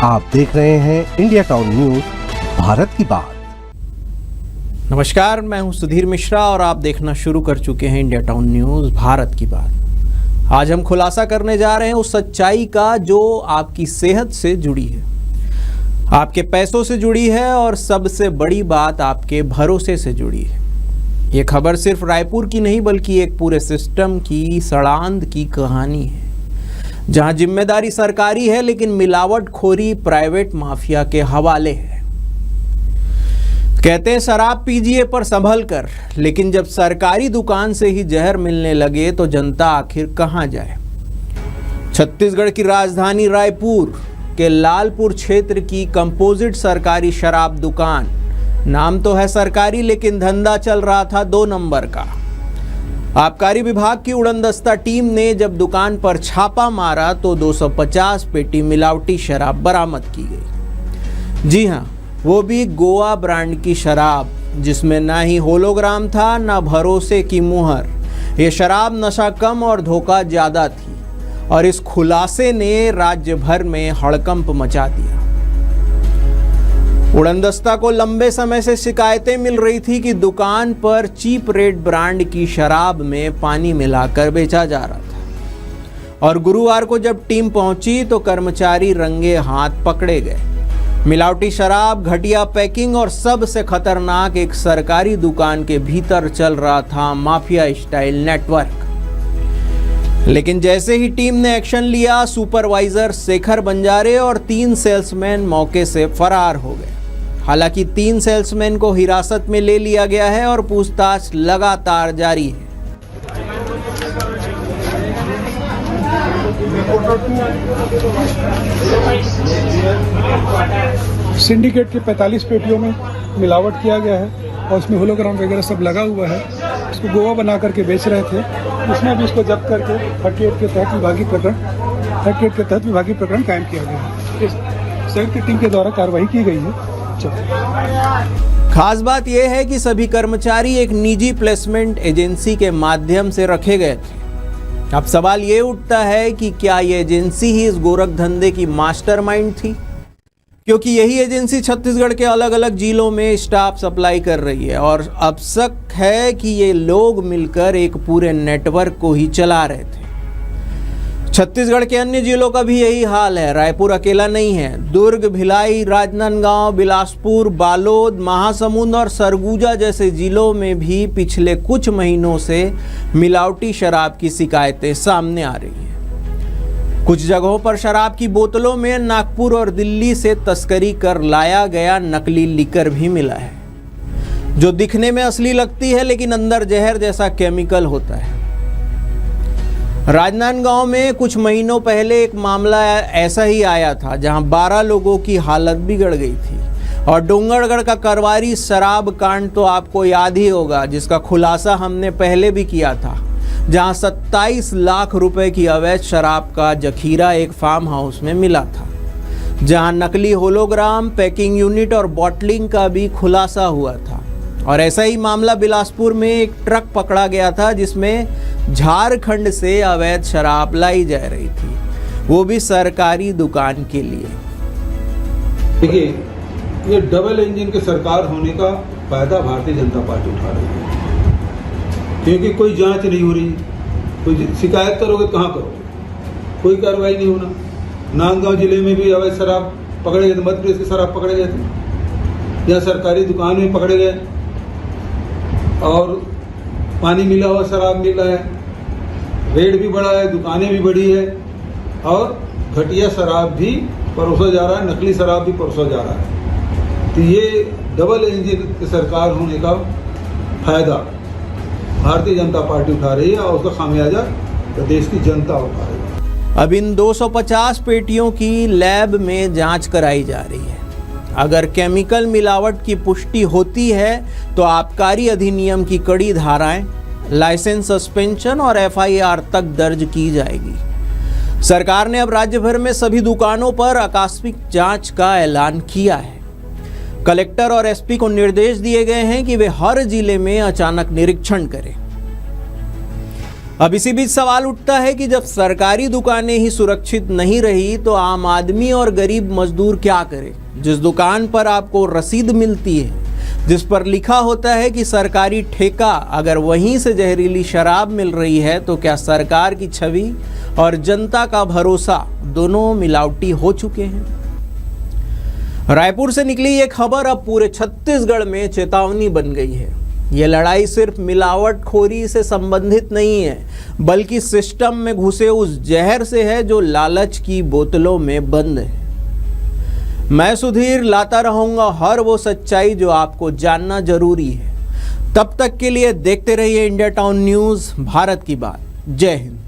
आप देख रहे हैं इंडिया टाउन न्यूज, भारत की बात। नमस्कार, मैं हूं सुधीर मिश्रा और आप देखना शुरू कर चुके हैं इंडिया टाउन न्यूज, भारत की बात। आज हम खुलासा करने जा रहे हैं उस सच्चाई का जो आपकी सेहत से जुड़ी है, आपके पैसों से जुड़ी है और सबसे बड़ी बात आपके भरोसे से जुड़ी है। ये खबर सिर्फ रायपुर की नहीं बल्कि एक पूरे सिस्टम की सड़ांध की कहानी है, जहां जिम्मेदारी सरकारी है लेकिन मिलावटखोरी प्राइवेट माफिया के हवाले है। कहते हैं शराब पीजिए पर संभल कर, लेकिन जब सरकारी दुकान से ही जहर मिलने लगे तो जनता आखिर कहां जाए। छत्तीसगढ़ की राजधानी रायपुर के लालपुर क्षेत्र की कंपोजिट सरकारी शराब दुकान, नाम तो है सरकारी लेकिन धंधा चल रहा था 2 नंबर का। आबकारी विभाग की उड़नदस्ता टीम ने जब दुकान पर छापा मारा तो 250 पेटी मिलावटी शराब बरामद की गई। जी हां, वो भी गोवा ब्रांड की शराब, जिसमें ना ही होलोग्राम था ना भरोसे की मुहर। ये शराब नशा कम और धोखा ज्यादा थी और इस खुलासे ने राज्य भर में हड़कंप मचा दिया। उड़नदस्ता को लंबे समय से शिकायतें मिल रही थी कि दुकान पर चीप रेट ब्रांड की शराब में पानी मिलाकर बेचा जा रहा था और गुरुवार को जब टीम पहुंची तो कर्मचारी रंगे हाथ पकड़े गए। मिलावटी शराब, घटिया पैकिंग और सबसे खतरनाक, एक सरकारी दुकान के भीतर चल रहा था माफिया स्टाइल नेटवर्क। लेकिन जैसे ही टीम ने एक्शन लिया, सुपरवाइजर शेखर बंजारे और 3 सेल्समैन मौके से फरार हो गए। हालांकि 3 सेल्समैन को हिरासत में ले लिया गया है और पूछताछ लगातार जारी है। सिंडिकेट के 45 पेटियों में मिलावट किया गया है और उसमें होलोग्राम वगैरह सब लगा हुआ है। इसको गोवा बना करके बेच रहे थे। उसमें भी इसको जब्त करके 38 के तहत विभागीय प्रकरण कायम किया गया है। इस संयुक्त टीम के द्वारा कार्रवाई की गई है। खास बात यह है कि सभी कर्मचारी एक निजी प्लेसमेंट एजेंसी के माध्यम से रखे गए थे। अब सवाल ये उठता है कि क्या ये एजेंसी ही इस गोरख धंधे की मास्टरमाइंड थी, क्योंकि यही एजेंसी छत्तीसगढ़ के अलग अलग जिलों में स्टाफ सप्लाई कर रही है और अब शक है कि ये लोग मिलकर एक पूरे नेटवर्क को ही चला रहे थे। छत्तीसगढ़ के अन्य जिलों का भी यही हाल है, रायपुर अकेला नहीं है। दुर्ग, भिलाई, राजनांदगांव, बिलासपुर, बालोद, महासमुंद और सरगुजा जैसे जिलों में भी पिछले कुछ महीनों से मिलावटी शराब की शिकायतें सामने आ रही हैं। कुछ जगहों पर शराब की बोतलों में नागपुर और दिल्ली से तस्करी कर लाया गया नकली लिकर भी मिला है, जो दिखने में असली लगती है लेकिन अंदर जहर जैसा केमिकल होता है। राजनांदगांव में कुछ महीनों पहले एक मामला ऐसा ही आया था, जहां 12 लोगों की हालत बिगड़ गई थी। और डोंगरगढ़ का करवारी शराब कांड तो आपको याद ही होगा, जिसका खुलासा हमने पहले भी किया था, जहां 27 लाख रुपए की अवैध शराब का जखीरा एक फार्म हाउस में मिला था, जहां नकली होलोग्राम, पैकिंग यूनिट और बॉटलिंग का भी खुलासा हुआ था। और ऐसा ही मामला बिलासपुर में एक ट्रक पकड़ा गया था, जिसमें झारखंड से अवैध शराब लाई जा रही थी, वो भी सरकारी दुकान के लिए। देखिए, ये डबल इंजन की सरकार होने का फायदा भारतीय जनता पार्टी उठा रही है, क्योंकि कोई जांच नहीं हो रही। कोई शिकायत करोगे तो कहाँ करोगे, कोई कार्रवाई नहीं होना। नांदगांव जिले में भी अवैध शराब पकड़े गए थे, मध्य प्रदेश की शराब पकड़े गए थे, यहाँ सरकारी दुकान में पकड़े गए और पानी मिला हुआ शराब मिल रहा है, रेट भी बढ़ा है, दुकानें भी बढ़ी है और घटिया शराब भी परोसा जा रहा है, नकली शराब भी परोसा जा रहा है। तो ये डबल इंजन की सरकार होने का फायदा भारतीय जनता पार्टी उठा रही है और उसका खामियाजा प्रदेश की जनता उठा रही है। अब इन 250 पेटियों की लैब में जांच कराई जा रही है। अगर केमिकल मिलावट की पुष्टि होती है तो आबकारी अधिनियम की कड़ी धाराएं, लाइसेंस सस्पेंशन और FIR तक दर्ज की जाएगी। सरकार ने अब राज्य भर में सभी दुकानों पर आकस्मिक जांच का ऐलान किया है। कलेक्टर और SP को निर्देश दिए गए हैं कि वे हर जिले में अचानक निरीक्षण करें। अब इसी बीच सवाल उठता है कि जब सरकारी दुकानें ही सुरक्षित नहीं रही तो आम आदमी और गरीब मजदूर क्या करे। जिस दुकान पर आपको रसीद मिलती है, जिस पर लिखा होता है कि सरकारी ठेका, अगर वहीं से जहरीली शराब मिल रही है तो क्या सरकार की छवि और जनता का भरोसा दोनों मिलावटी हो चुके हैं। रायपुर से निकली ये खबर अब पूरे छत्तीसगढ़ में चेतावनी बन गई है। ये लड़ाई सिर्फ मिलावटखोरी से संबंधित नहीं है, बल्कि सिस्टम में घुसे उस जहर से है जो लालच की बोतलों में बंद है। मैं सुधीर लाता रहूंगा हर वो सच्चाई जो आपको जानना जरूरी है। तब तक के लिए देखते रहिए इंडिया टाउन न्यूज़, भारत की बात। जय हिंद।